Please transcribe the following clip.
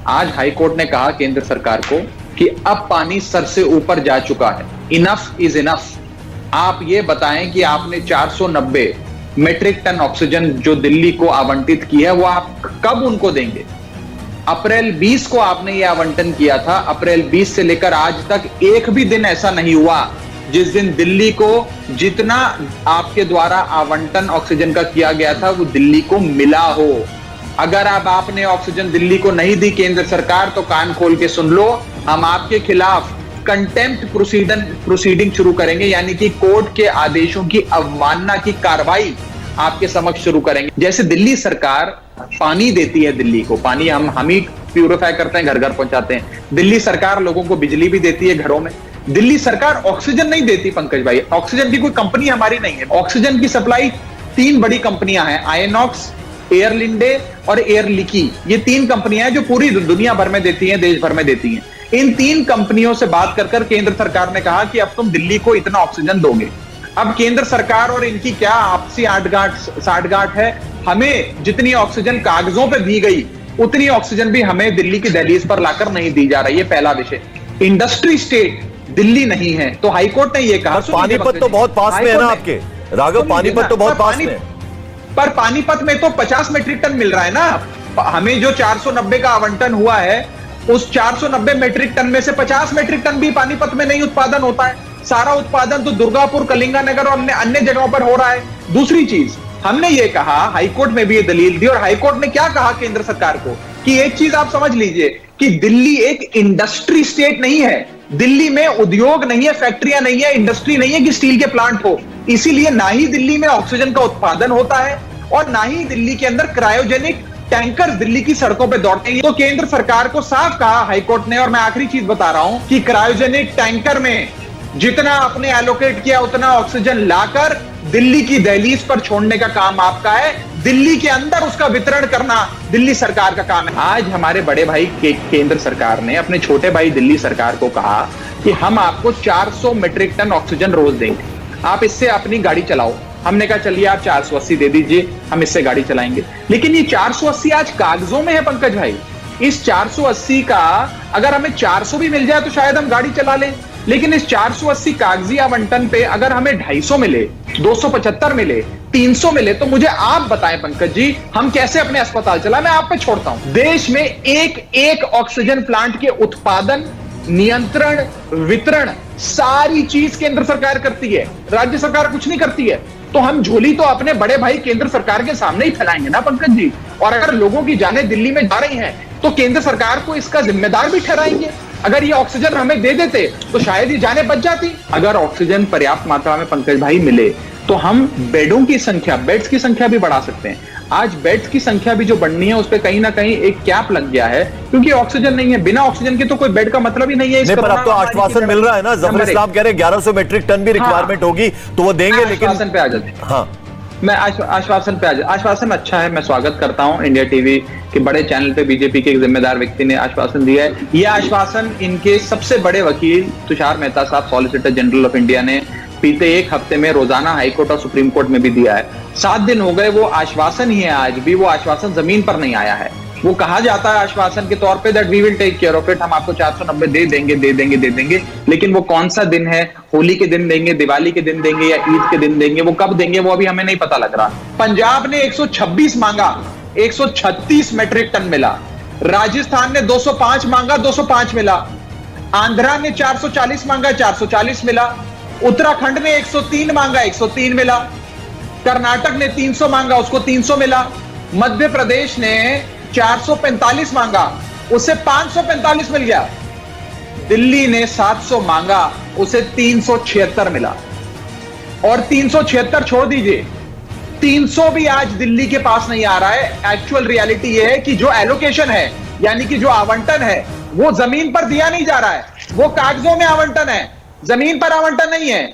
आज हाईकोर्ट ने कहा केंद्र सरकार को कि अब पानी सर से ऊपर जा चुका है, इनफ इज इनफ। आप ये बताएं कि आपने 490 मीट्रिक टन ऑक्सीजन जो दिल्ली को आवंटित की है वो आप कब उनको देंगे? अप्रैल 20 को आपने ये आवंटन किया था। अप्रैल 20 से लेकर आज तक एक भी दिन ऐसा नहीं हुआ जिस दिन दिल्ली को जितना आपके द्वारा आवंटन ऑक्सीजन का किया गया था वो दिल्ली को मिला हो। अगर अब आपने ऑक्सीजन दिल्ली को नहीं दी केंद्र सरकार, तो कान खोल के सुन लो, हम आपके खिलाफ कंटेम्प्ट प्रोसीडिंग शुरू करेंगे, यानी कि कोर्ट के आदेशों की अवमानना की कार्रवाई आपके समक्ष शुरू करेंगे। जैसे दिल्ली सरकार पानी देती है, दिल्ली को पानी हम ही प्यूरिफाई करते हैं, घर घर पहुंचाते हैं। दिल्ली सरकार लोगों को बिजली भी देती है घरों में। दिल्ली सरकार ऑक्सीजन नहीं देती पंकज भाई, ऑक्सीजन की कोई कंपनी हमारी नहीं है। ऑक्सीजन की सप्लाई 3 बड़ी कंपनियां हैं, आयनॉक्स, एयर लिंडे और एयर लिकी। ये 3 कंपनियां हैं जो पूरी दुनिया भर में देती हैं, देश भर में देती हैं। इन 3 कंपनियों से बात कर केंद्र सरकार ने कहा कि अब तुम दिल्ली को इतना ऑक्सीजन दोगे। अब केंद्र सरकार और इनकी क्या आपसी साठगांठ है? हमें जितनी ऑक्सीजन कागजों पे दी गई उतनी ऑक्सीजन भी हमें दिल्ली की दहलीज पर लाकर नहीं दी जा रही है। पहला विषय, इंडस्ट्री स्टेट दिल्ली नहीं है। तो हाईकोर्ट ने यह कहा, पानीपत तो बहुत पास में है ना आपके राघव, पानीपत तो बहुत पास में है। पर पानीपत में तो 50 मीट्रिक टन मिल रहा है ना। हमें जो 490 का आवंटन हुआ है, उस 490 मीट्रिक टन में से 50 मीट्रिक टन भी पानीपत में नहीं उत्पादन होता है। सारा उत्पादन तो दुर्गापुर, कलिंगानगर और अन्य जगहों पर हो रहा है। दूसरी चीज, हमने ये कहा, हाईकोर्ट में भी ये दलील दी, और हाईकोर्ट ने क्या कहा केंद्र सरकार को कि एक चीज आप समझ लीजिए कि दिल्ली एक इंडस्ट्री स्टेट नहीं है। दिल्ली में उद्योग नहीं है, फैक्ट्रियां नहीं है, इंडस्ट्री नहीं है कि स्टील के प्लांट हो। इसीलिए ना ही दिल्ली में ऑक्सीजन का उत्पादन होता है और ना ही दिल्ली के अंदर क्रायोजेनिक टैंकर दिल्ली की सड़कों पे दौड़ते हैं। तो केंद्र सरकार को साफ कहा हाईकोर्ट ने, और मैं आखिरी चीज बता रहा हूं कि क्रायोजेनिक टैंकर में जितना आपने एलोकेट किया उतना ऑक्सीजन लाकर दिल्ली की दहलीज पर छोड़ने का काम आपका है। दिल्ली के अंदर उसका वितरण करना दिल्ली सरकार का काम है। आज हमारे बड़े भाई केंद्र सरकार ने अपने छोटे भाई दिल्ली सरकार को कहा कि हम आपको 400 मीट्रिक टन ऑक्सीजन रोज देंगे, आप इससे अपनी गाड़ी चलाओ। हमने कहा चलिए आप 480 दे दीजिए, हम इससे गाड़ी चलाएंगे। लेकिन ये 480 आज कागजों में है पंकज भाई। इस 480 का अगर हमें 400 भी मिल जाए तो शायद हम गाड़ी चला लें, लेकिन इस 480 कागजी आवंटन पे अगर हमें 250 मिले, 275 मिले, 300 मिले, तो मुझे आप बताएं पंकज जी, हम कैसे अपने अस्पताल चला? मैं आप पे छोड़ता हूं। देश में एक ऑक्सीजन प्लांट के उत्पादन, नियंत्रण, वितरण, सारी चीज केंद्र सरकार करती है, राज्य सरकार कुछ नहीं करती है। तो हम झोली तो अपने बड़े भाई केंद्र सरकार के सामने ही फैलाएंगे ना पंकज जी। और अगर लोगों की जानें दिल्ली में जा रही हैं तो केंद्र सरकार को इसका जिम्मेदार भी ठहराएंगे। अगर ये ऑक्सीजन हमें दे देते तो शायद ये जानें बच जाती। अगर ऑक्सीजन पर्याप्त मात्रा में पंकज भाई मिले तो हम बेडों की संख्या, बेड्स की संख्या भी बढ़ा सकते हैं। आज बेड्स की संख्या भी जो बढ़नी है उस पर कहीं ना कहीं एक कैप लग गया है, क्योंकि ऑक्सीजन नहीं है। बिना ऑक्सीजन के तो कोई बेड का मतलब ही नहीं है। पर अब तो आश्वासन मिल रहा है ना, जफर इस्लाम कह रहे हैं 1100 मीट्रिक टन भी रिक्वायरमेंट होगी तो वो देंगे, लेकिन आश्वासन पे आ जाते हैं। हाँ, मैं आश्वासन पे आश्वासन अच्छा है, मैं स्वागत करता हूं। इंडिया टीवी के बड़े चैनल पे बीजेपी के एक जिम्मेदार व्यक्ति ने आश्वासन दिया है। यह आश्वासन इनके सबसे बड़े वकील तुषार मेहता साहब, सॉलिसिटर जनरल ऑफ इंडिया, ने बीते 1 हफ्ते में रोजाना हाईकोर्ट और सुप्रीम कोर्ट में भी दिया है। 7 दिन हो गए, वो आश्वासन ही है, आज भी वो आश्वासन जमीन पर नहीं आया है। वो कहा जाता है आश्वासन के तौर पे that we will take care of it, हम आपको 490 दे देंगे, लेकिन वो कौन सा दिन है? होली के दिन देंगे, दिवाली के दिन देंगे, या ईद के दिन देंगे? वो कब देंगे वो अभी हमें नहीं पता लग रहा। पंजाब ने 126 मांगा, 136 मीट्रिक टन मिला। राजस्थान ने 205 मांगा, 205 मिला। आंध्रा ने 440 मांगा, 440 मिला। उत्तराखंड ने 103 मांगा, 103 मिला। कर्नाटक ने 300 मांगा, उसको 300 मिला। मध्य प्रदेश ने 445 मांगा, उसे 545 मिल गया। दिल्ली ने 700 मांगा, उसे 376 मिला। और 376 छोड़ दीजिए, 300 भी आज दिल्ली के पास नहीं आ रहा है। एक्चुअल रियलिटी यह है कि जो एलोकेशन है, यानी कि जो आवंटन है, वो जमीन पर दिया नहीं जा रहा है, वो कागजों में आवंटन है, जमीन पर आवंटन नहीं है।